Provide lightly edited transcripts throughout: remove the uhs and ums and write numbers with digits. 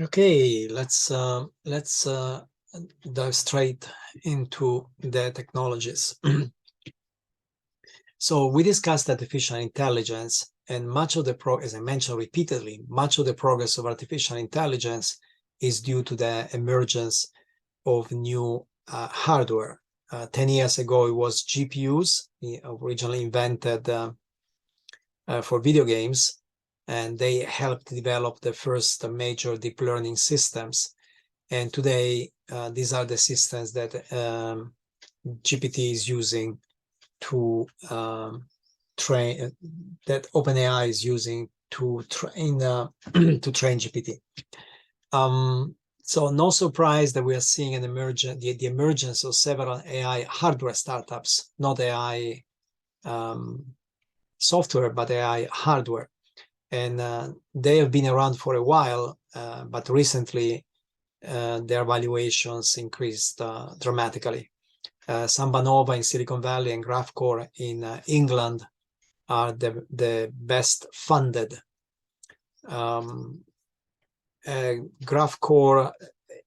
Okay, let's dive straight into the technologies. So we discussed artificial intelligence, and much of the as I mentioned repeatedly, much of the progress of artificial intelligence is due to the emergence of new hardware. 10 years ago, it was GPUs, originally invented for video games, and they helped develop the first major deep learning systems. And today, these are the systems that GPT is using to train, that OpenAI is using to train to train GPT. So no surprise that we are seeing an the emergence of several AI hardware startups, not AI software, but AI hardware. And they have been around for a while, but recently their valuations increased dramatically. Sambanova in Silicon Valley and Graphcore in England are the best funded. Graphcore,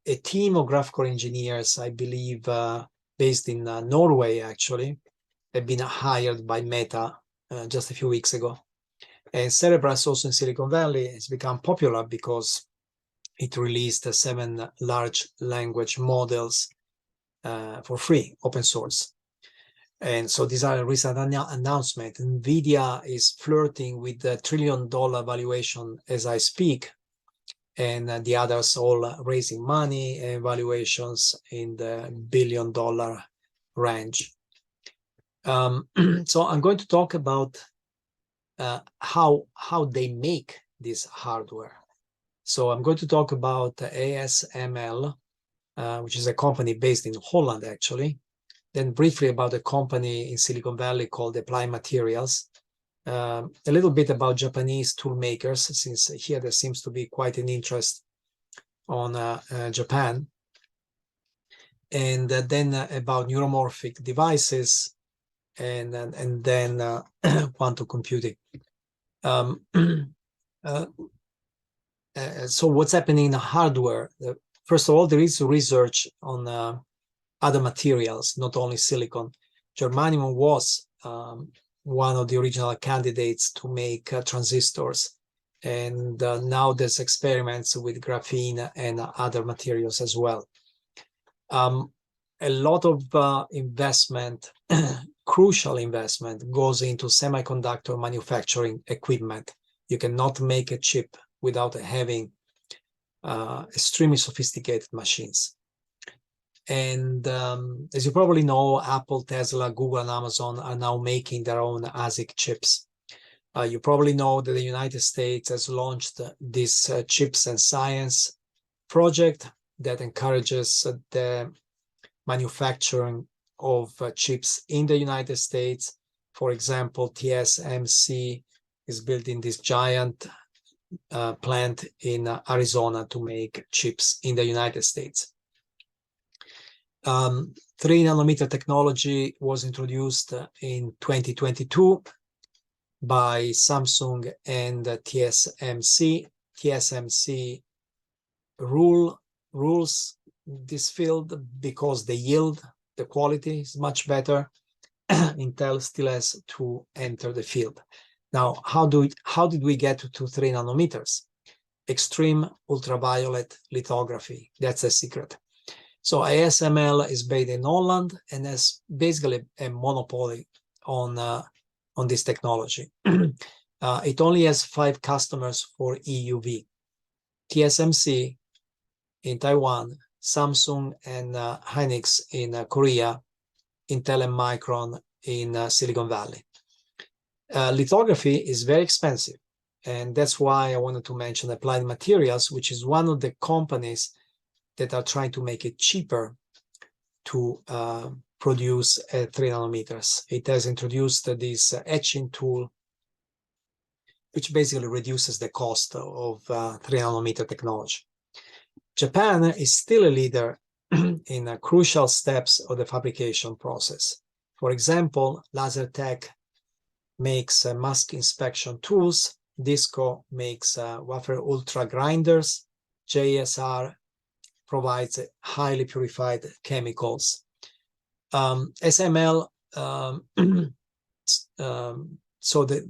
a team of Graphcore engineers, I believe, based in Norway, actually, have been hired by Meta just a few weeks ago. And Cerebras, also in Silicon Valley, has become popular because it released 7 large language models for free, open source. And so these are a recent announcement. NVIDIA is flirting with the $1 trillion valuation as I speak, and the others all raising money and valuations in the $1 billion range. So I'm going to talk about how they make this hardware. So I'm going to talk about ASML, which is a company based in Holland, actually. Then briefly about a company in Silicon Valley called Applied Materials. A little bit about Japanese tool makers, since here there seems to be quite an interest on Japan. And then about neuromorphic devices, and then quantum computing. So what's happening in the hardware? First of all, there is research on other materials, not only silicon. Germanium was one of the original candidates to make transistors. And now there's experiments with graphene and other materials as well. A lot of investment, crucial investment, goes into semiconductor manufacturing equipment. You cannot make a chip without having extremely sophisticated machines. And as you probably know, Apple, Tesla, Google, and Amazon are now making their own ASIC chips. You probably know that the United States has launched this Chips and Science project that encourages the manufacturing of chips in the United States. For example, TSMC is building this giant plant in Arizona to make chips in the United States. 3-nanometer technology was introduced in 2022 by Samsung and TSMC. TSMC rules this field because the yield, the quality is much better. Intel still has to enter the field. Now, how did we get to 3 nanometers? Extreme ultraviolet lithography. That's a secret. So ASML is based in Holland and has basically a monopoly on this technology. It only has 5 customers for EUV. TSMC in Taiwan, Samsung and Hynix in Korea, Intel and Micron in Silicon Valley. Lithography is very expensive, and that's why I wanted to mention Applied Materials, which is one of the companies that are trying to make it cheaper to produce at 3 nanometers. It has introduced this etching tool, which basically reduces the cost of 3 nanometer technology. Japan is still a leader in crucial steps of the fabrication process. For example, LaserTech makes mask inspection tools. Disco makes wafer ultra grinders. JSR provides highly purified chemicals. SML, so the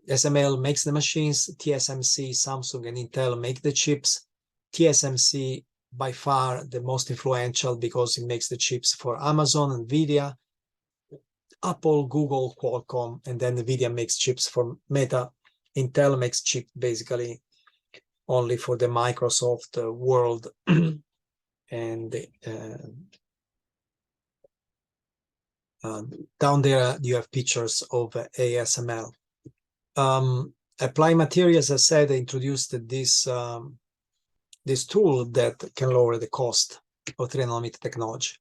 SML makes the machines, TSMC, Samsung, and Intel make the chips. TSMC by far the most influential because it makes the chips for Amazon, Nvidia, Apple, Google, Qualcomm, and then Nvidia makes chips for Meta. Intel makes chip basically only for the Microsoft world. And down there you have pictures of ASML. Applied Materials, as I said, introduced this this tool that can lower the cost of 3 nanometer technology.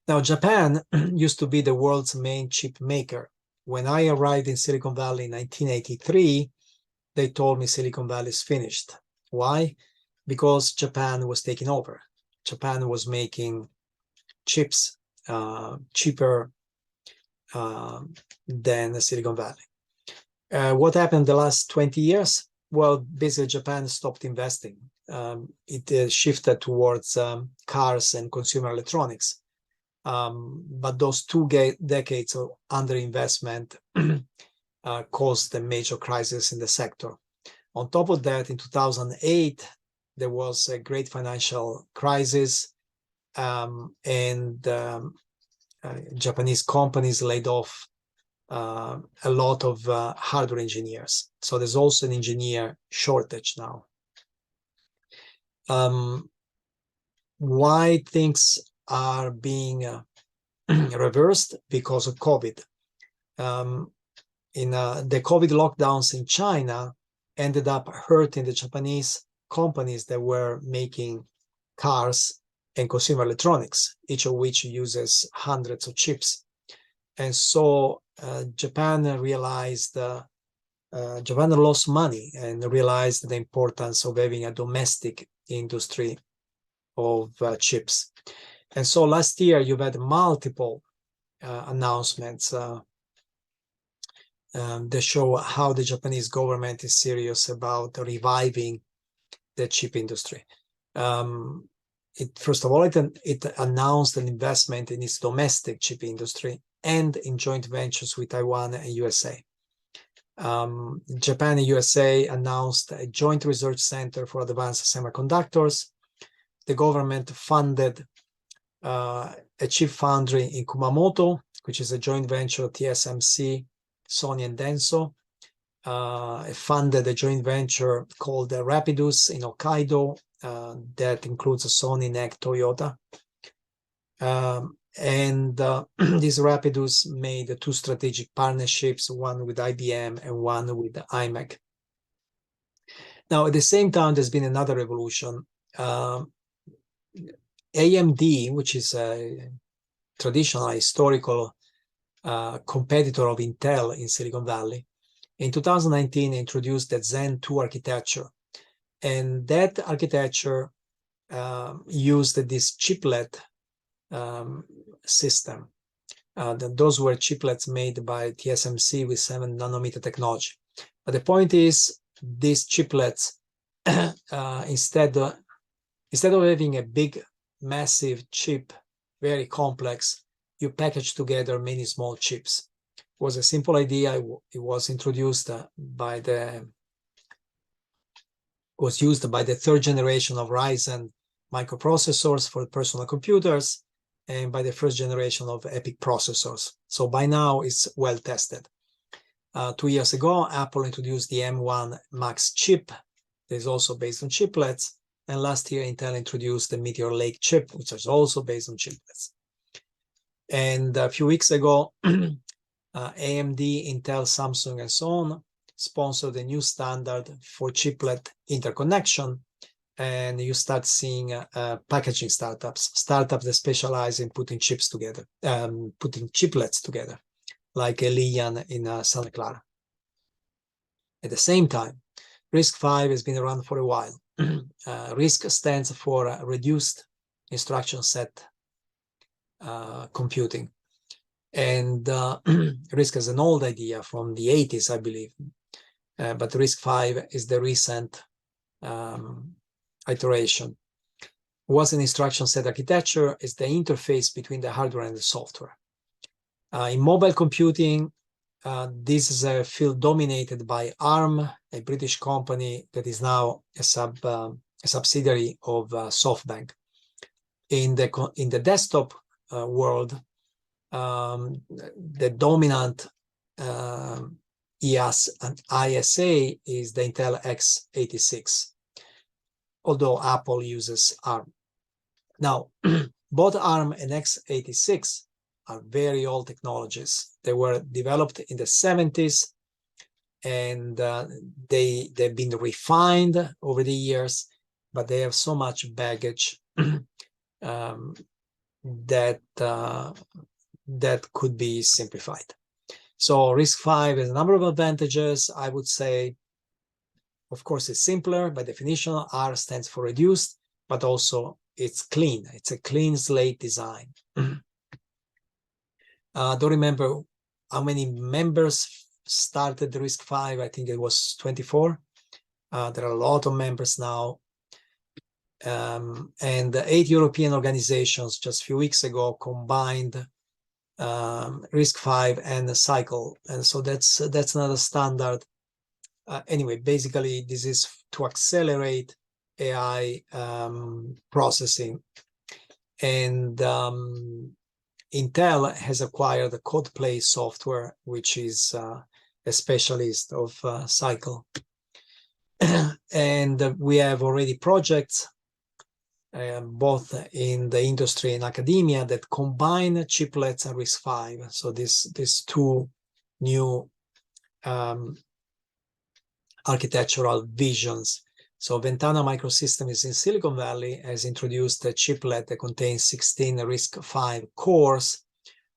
Now, Japan used to be the world's main chip maker. When I arrived in Silicon Valley in 1983, they told me Silicon Valley is finished. Why? Because Japan was taking over. Japan was making chips cheaper than Silicon Valley. What happened the last 20 years? Well, basically Japan stopped investing. It shifted towards cars and consumer electronics. But those 2 decades of underinvestment caused a major crisis in the sector. On top of that, in 2008, there was a great financial crisis, and Japanese companies laid off a lot of hardware engineers. So there's also an engineer shortage now. Why things are being reversed? Because of COVID. The COVID lockdowns in China ended up hurting the Japanese companies that were making cars and consumer electronics, each of which uses hundreds of chips. And so Japan realized, Japan lost money and realized the importance of having a domestic industry of chips. And so last year you've had multiple announcements that show how the Japanese government is serious about reviving the chip industry. First of all, it announced an investment in its domestic chip industry and in joint ventures with Taiwan and USA. Japan and USA announced a joint research center for advanced semiconductors. The government funded a chip foundry in Kumamoto, which is a joint venture of TSMC, Sony, and Denso. It funded a joint venture called Rapidus in Hokkaido that includes Sony, NEC, Toyota. This Rapidus made 2 strategic partnerships, one with IBM and one with IMEC. Now, at the same time, there's been another revolution. AMD, which is a traditional historical competitor of Intel in Silicon Valley, in 2019 introduced the Zen 2 architecture. And that architecture used this chiplet system. Those were chiplets made by TSMC with 7 nanometer technology. But the point is, these chiplets, instead of having a big, massive chip, very complex, you package together many small chips. It was a simple idea. It was introduced was used by the 3rd generation of Ryzen microprocessors for personal computers and by the 1st generation of EPIC processors. So by now it's well tested. 2 years ago, Apple introduced the M1 Max chip that is also based on chiplets. And last year, Intel introduced the Meteor Lake chip, which is also based on chiplets. And a few weeks ago, AMD, Intel, Samsung, and so on sponsored a new standard for chiplet interconnection. And you start seeing packaging startups that specialize in putting chips together, putting chiplets together, like Lian in Santa Clara. At the same time, RISC-V has been around for a while. RISC stands for Reduced Instruction Set Computing. And RISC is an old idea from the 80s, I believe. But RISC-V is the recent iteration. What's an instruction set architecture? Is the interface between the hardware and the software. In mobile computing, this is a field dominated by ARM, a British company that is now a subsidiary of SoftBank. In the desktop world, the dominant EAS and ISA is the Intel x86, although Apple uses ARM. Now, both ARM and x86 are very old technologies. They were developed in the 70s, and they've been refined over the years, but they have so much baggage that could be simplified. So RISC-V has a number of advantages. I would say, of course, it's simpler by definition. R stands for reduced, but also it's clean. It's a clean slate design. Don't remember how many members started the RISC-V. I think it was 24. There are a lot of members now. And 8 European organizations just a few weeks ago combined RISC-V and the cycle. And so that's another standard. Anyway, basically, this is to accelerate AI processing. And Intel has acquired the CodePlay software, which is a specialist of cycle. And we have already projects both in the industry and academia that combine chiplets and RISC-V. So these two new architectural visions. So Ventana Microsystems in Silicon Valley has introduced a chiplet that contains 16 RISC-V cores.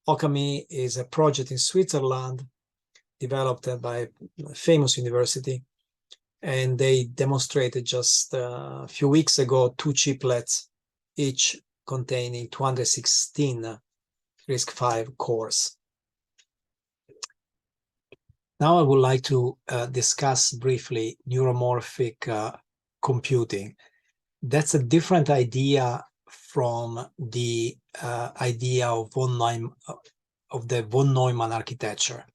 Okami is a project in Switzerland developed by a famous university. And they demonstrated just a few weeks ago 2 chiplets, each containing 216 RISC-V cores. Now I would like to discuss briefly neuromorphic computing. That's a different idea from the idea of the von Neumann architecture.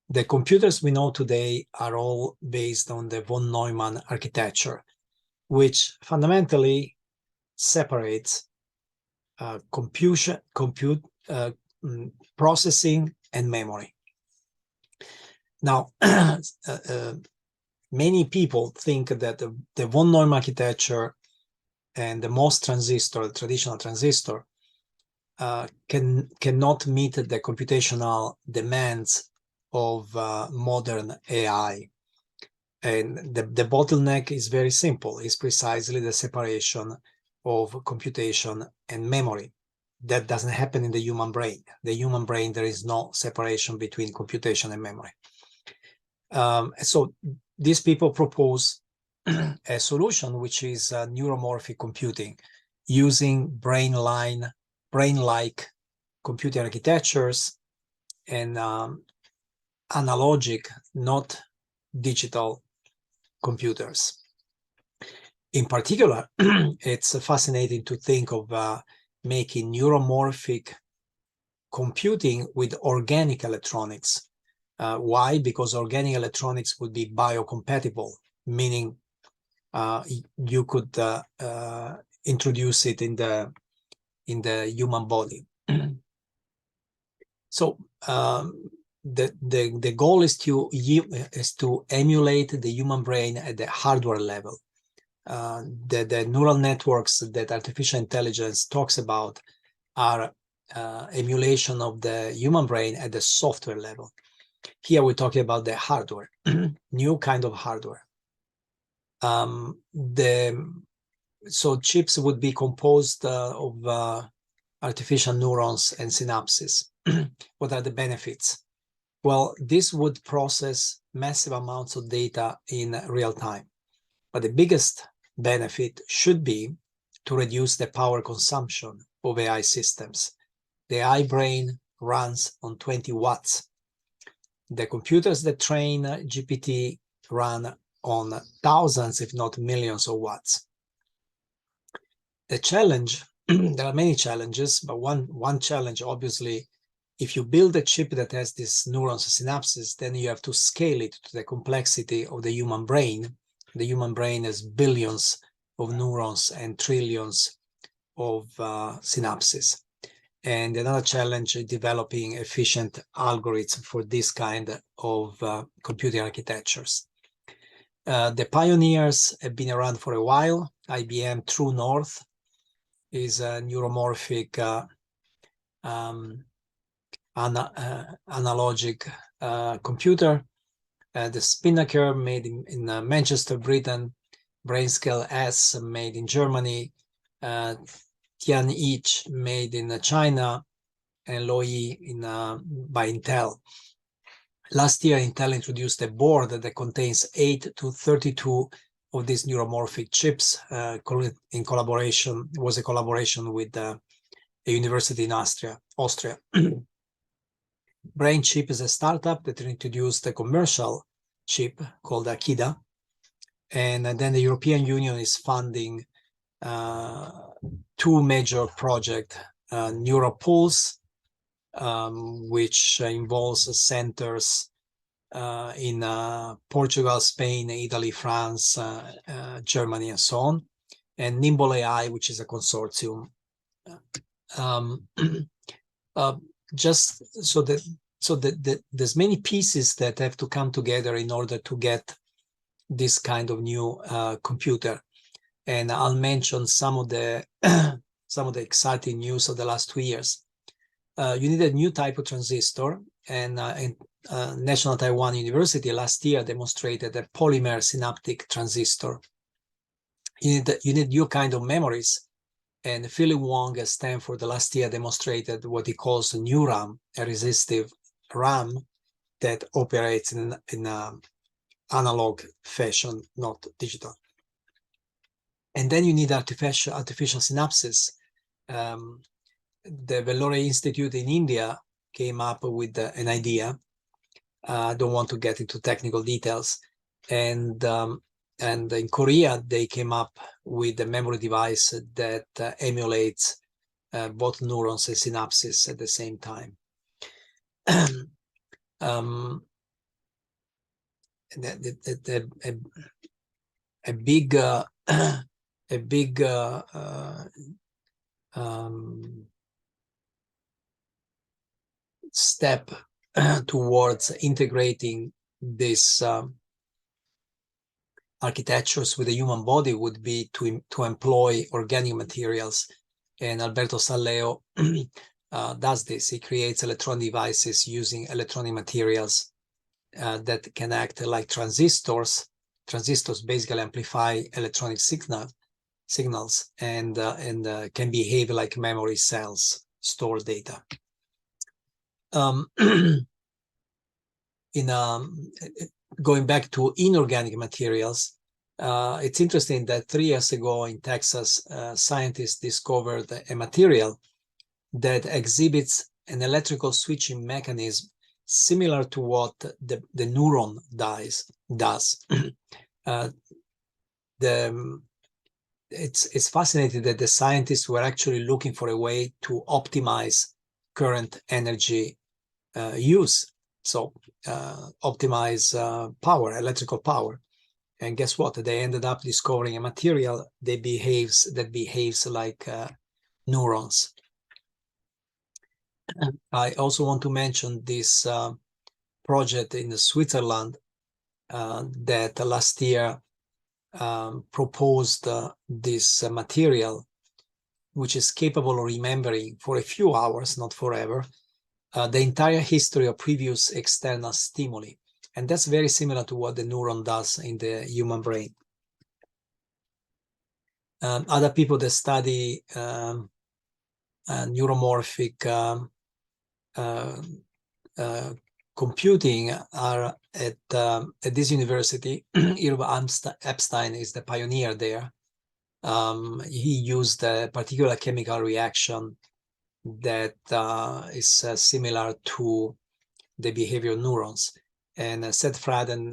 The computers we know today are all based on the von Neumann architecture, which fundamentally separates processing and memory. Now, many people think that the von Neumann architecture and the MOS transistor, the traditional transistor, cannot meet the computational demands of modern AI. And the bottleneck is very simple. It's precisely the separation of computation and memory. That doesn't happen in the human brain. The human brain, there is no separation between computation and memory. So these people propose a solution, which is neuromorphic computing, using brain-like computing architectures and analogic, not digital computers. In particular, it's fascinating to think of making neuromorphic computing with organic electronics. Why? Because organic electronics would be biocompatible, meaning you could introduce it in the human body. So the goal is to emulate the human brain at the hardware level. The neural networks that artificial intelligence talks about are emulation of the human brain at the software level. Here we're talking about the hardware, new kind of hardware. So chips would be composed of artificial neurons and synapses. What are the benefits? Well, this would process massive amounts of data in real time. But the biggest benefit should be to reduce the power consumption of AI systems. The AI brain runs on 20 watts. The computers that train GPT run on thousands, if not millions of watts. The challenge, there are many challenges, but one challenge, obviously, if you build a chip that has these neurons synapses, then you have to scale it to the complexity of the human brain. The human brain has billions of neurons and trillions of synapses. And another challenge is developing efficient algorithms for this kind of computing architectures. The pioneers have been around for a while. IBM True North is a neuromorphic analogic computer. The Spinnaker made in Manchester, Britain. Brainscale S made in Germany. Tian-Each made in China. And Loi by Intel. Last year, Intel introduced a board that contains 8 to 32 of these neuromorphic chips. In collaboration, it was a collaboration with a university in Austria. BrainChip is a startup that introduced a commercial chip called Akida, and then the European Union is funding two major projects: Neuropulse, which involves centers in Portugal, Spain, Italy, France, Germany, and so on, and Nimble AI, which is a consortium. Just so that there's many pieces that have to come together in order to get this kind of new computer, and I'll mention some of the some of the exciting news of the last 2 years. You need a new type of transistor, and National Taiwan University last year demonstrated a polymer synaptic transistor. You need new kind of memories, and Philip Wong at Stanford last year demonstrated what he calls a new RAM, a resistive RAM that operates in analog fashion, not digital. And then you need artificial synapses. The Vellore Institute in India came up with an idea. I don't want to get into technical details. And in Korea, they came up with a memory device that emulates both neurons and synapses at the same time. A big step towards integrating these architectures with the human body would be to employ organic materials. And Alberto Salleo does this. He creates electronic devices using electronic materials that can act like transistors. Transistors basically amplify electronic signals and can behave like memory cells, store data. Going back to inorganic materials, it's interesting that 3 years ago in Texas, scientists discovered a material that exhibits an electrical switching mechanism similar to what the neuron does. It's fascinating that the scientists were actually looking for a way to optimize current energy use. So optimize power, electrical power. And guess what? They ended up discovering a material that behaves like neurons. I also want to mention this project in Switzerland that last year proposed this material, which is capable of remembering for a few hours, not forever, the entire history of previous external stimuli. And that's very similar to what the neuron does in the human brain. Other people that study neuromorphic computing are at this university. Irv Epstein is the pioneer there. He used a particular chemical reaction that is similar to the behavior of neurons. And Seth Fraden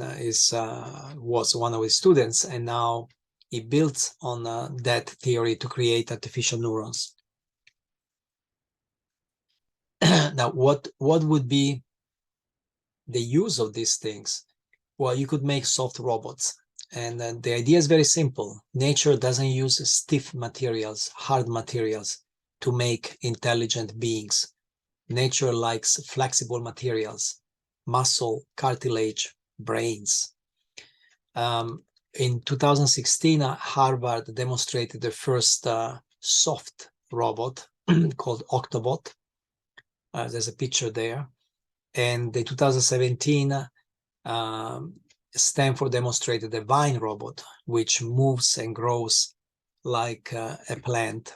was one of his students, and now he built on that theory to create artificial neurons. Now, what would be the use of these things? Well, you could make soft robots. And the idea is very simple. Nature doesn't use stiff materials, hard materials, to make intelligent beings. Nature likes flexible materials, muscle, cartilage, brains. In 2016, Harvard demonstrated the first soft robot called Octobot. There's a picture there. And in 2017, Stanford demonstrated the vine robot, which moves and grows like a plant.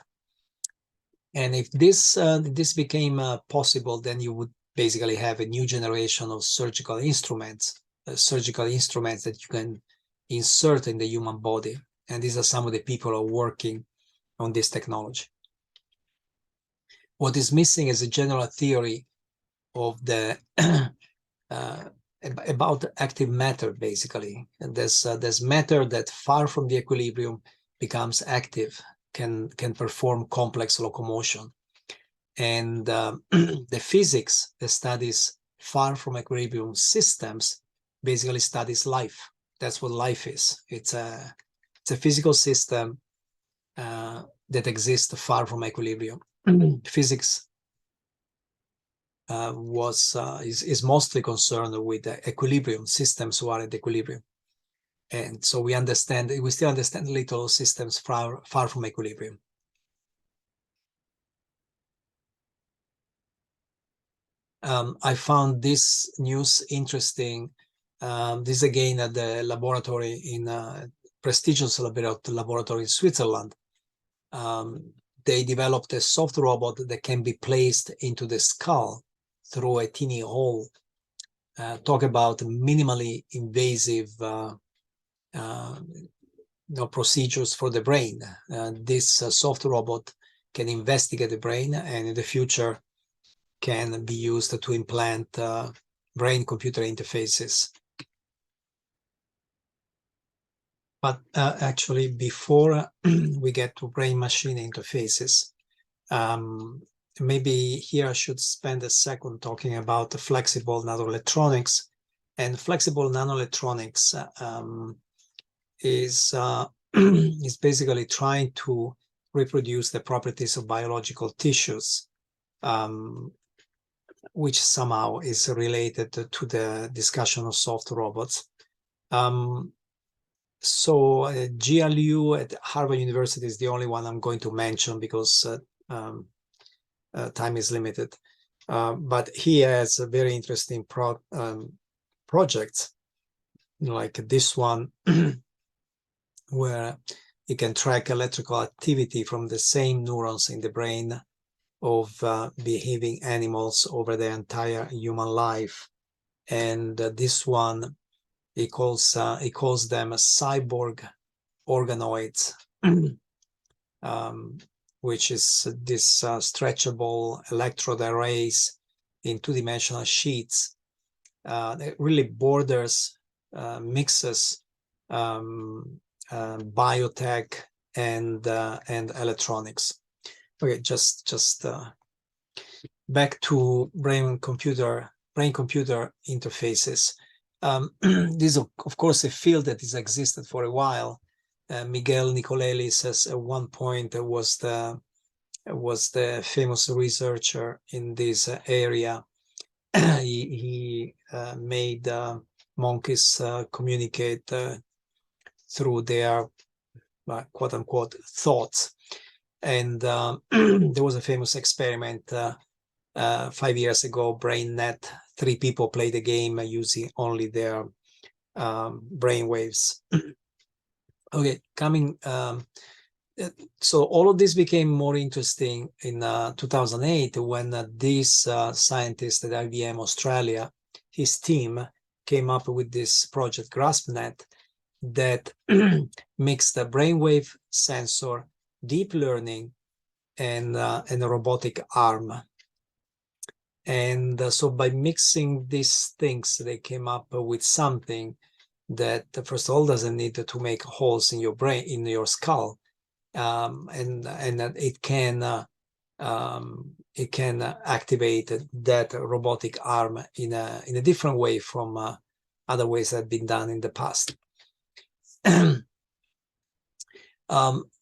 And if this became possible, then you would basically have a new generation of surgical instruments that you can insert in the human body. And these are some of the people who are working on this technology. What is missing is a general theory of the about active matter, basically. And there's matter that far from the equilibrium becomes active, can perform complex locomotion. And the physics that studies far from equilibrium systems basically studies life. That's what life is. It's a physical system that exists far from equilibrium. Physics is mostly concerned with equilibrium systems who are at equilibrium, and so we still understand little systems far from equilibrium. I found this news interesting. This again at the laboratory in prestigious laboratory in Switzerland. They developed a soft robot that can be placed into the skull through a teeny hole. Talk about minimally invasive procedures for the brain. This soft robot can investigate the brain, and in the future can be used to implant brain-computer interfaces. But actually, before we get to brain-machine interfaces, maybe here I should spend a second talking about the flexible nanoelectronics. And flexible nanoelectronics is basically trying to reproduce the properties of biological tissues, which somehow is related to the discussion of soft robots. So Jia Liu at Harvard University is the only one I'm going to mention because time is limited. But he has a very interesting projects like this one, where you can track electrical activity from the same neurons in the brain of behaving animals over the entire human life. And this one, he calls them cyborg organoids, which is this stretchable electrode arrays in two-dimensional sheets. It really borders, mixes biotech and electronics. Okay, just back to brain-computer interfaces. This is of course a field that has existed for a while. Miguel Nicolelli says at one point was the famous researcher in this area. he made monkeys communicate through their quote unquote thoughts. And there was a famous experiment 5 years ago, BrainNet. 3 people played the game using only their brain waves. Okay, so all of this became more interesting in 2008 when this scientist at IBM Australia, his team came up with this project GraspNet that mixed the brainwave sensor, deep learning, and a robotic arm. And so by mixing these things, they came up with something that first of all doesn't need to make holes in your brain, in your skull, and that it can activate that robotic arm in a different way from other ways that have been done in the past.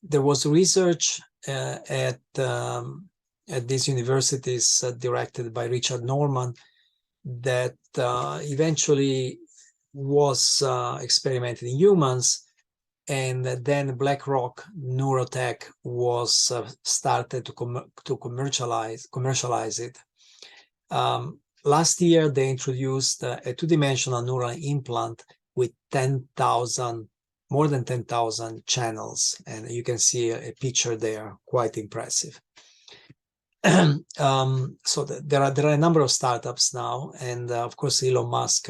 There was research at these universities directed by Richard Norman that eventually was experimented in humans, and then BlackRock Neurotech was started to commercialize it. Last year, they introduced a two-dimensional neural implant with more than 10,000 channels, and you can see a picture there, quite impressive. So there are a number of startups now, and of course Elon Musk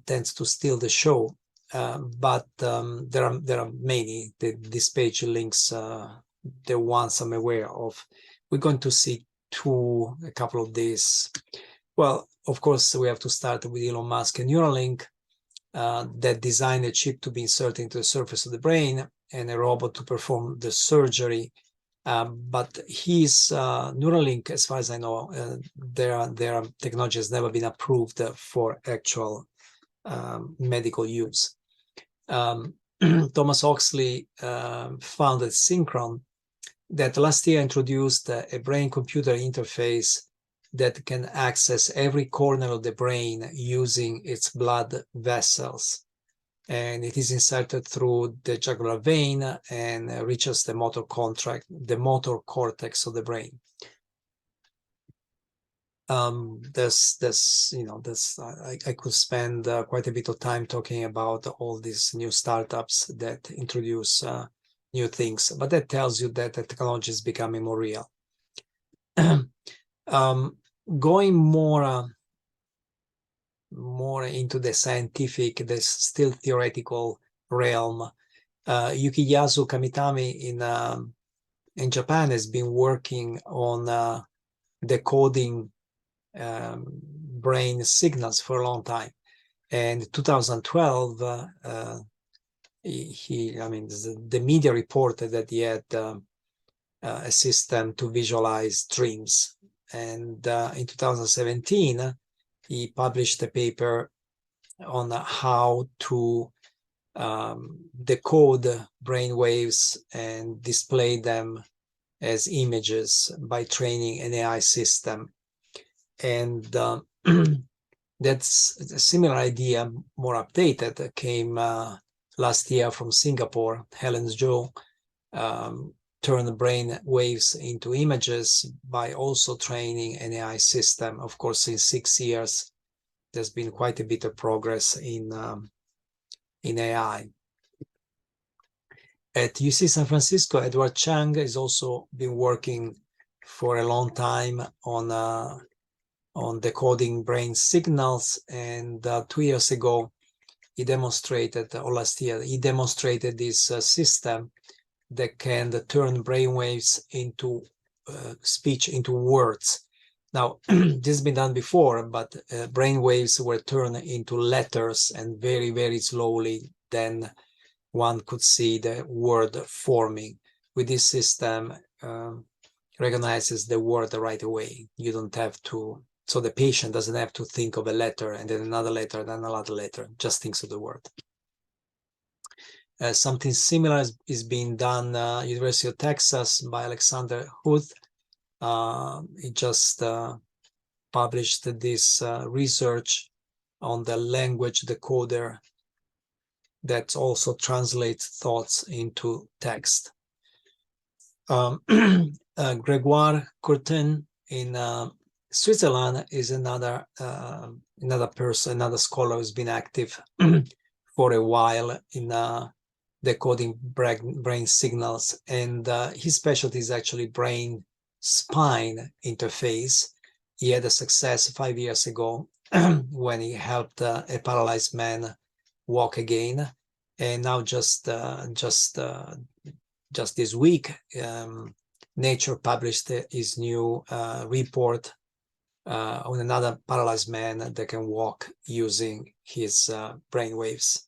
tends to steal the show, but there are many. This page links the ones I'm aware of. We're going to see a couple of these. Well, of course, we have to start with Elon Musk and Neuralink, that designed a chip to be inserted into the surface of the brain and a robot to perform the surgery. But his Neuralink, as far as I know, their technology has never been approved for actual medical use. Thomas Oxley founded Synchron, that last year introduced a brain-computer interface that can access every corner of the brain using its blood vessels. And it is inserted through the jugular vein and reaches the motor cortex of the brain. I could spend quite a bit of time talking about all these new startups that introduce new things, but that tells you that the technology is becoming more real. Going more into the scientific, the still theoretical realm, Yukiyasu Kamitami in Japan has been working on decoding brain signals for a long time. And in 2012, the media reported that he had a system to visualize dreams. And in 2017, he published a paper on how to decode brain waves and display them as images by training an AI system. And that's a similar idea, more updated, came last year from Singapore. Helen Zhou turned brain waves into images by also training an AI system. Of course, in 6 years, there's been quite a bit of progress in AI. At UC San Francisco, Edward Chang has also been working for a long time on decoding brain signals, and 2 years ago, he demonstrated, or last year, he demonstrated this system that can turn brainwaves into speech, into words. Now, this has been done before, but brainwaves were turned into letters, and very, very slowly, then one could see the word forming. With this system, recognizes the word right away. You don't have to, so the patient doesn't have to think of a letter and then another letter, then another letter, just thinks of the word. Something similar is being done University of Texas by Alexander Huth. He just published this research on the language decoder that also translates thoughts into text. Grégoire Courtin in Switzerland is another person, another scholar who's been active for a while in decoding brain signals, and his specialty is actually brain-spine interface. He had a success 5 years ago when he helped a paralyzed man walk again, and now just this week, Nature published his new report on another paralyzed man that can walk using his brain waves.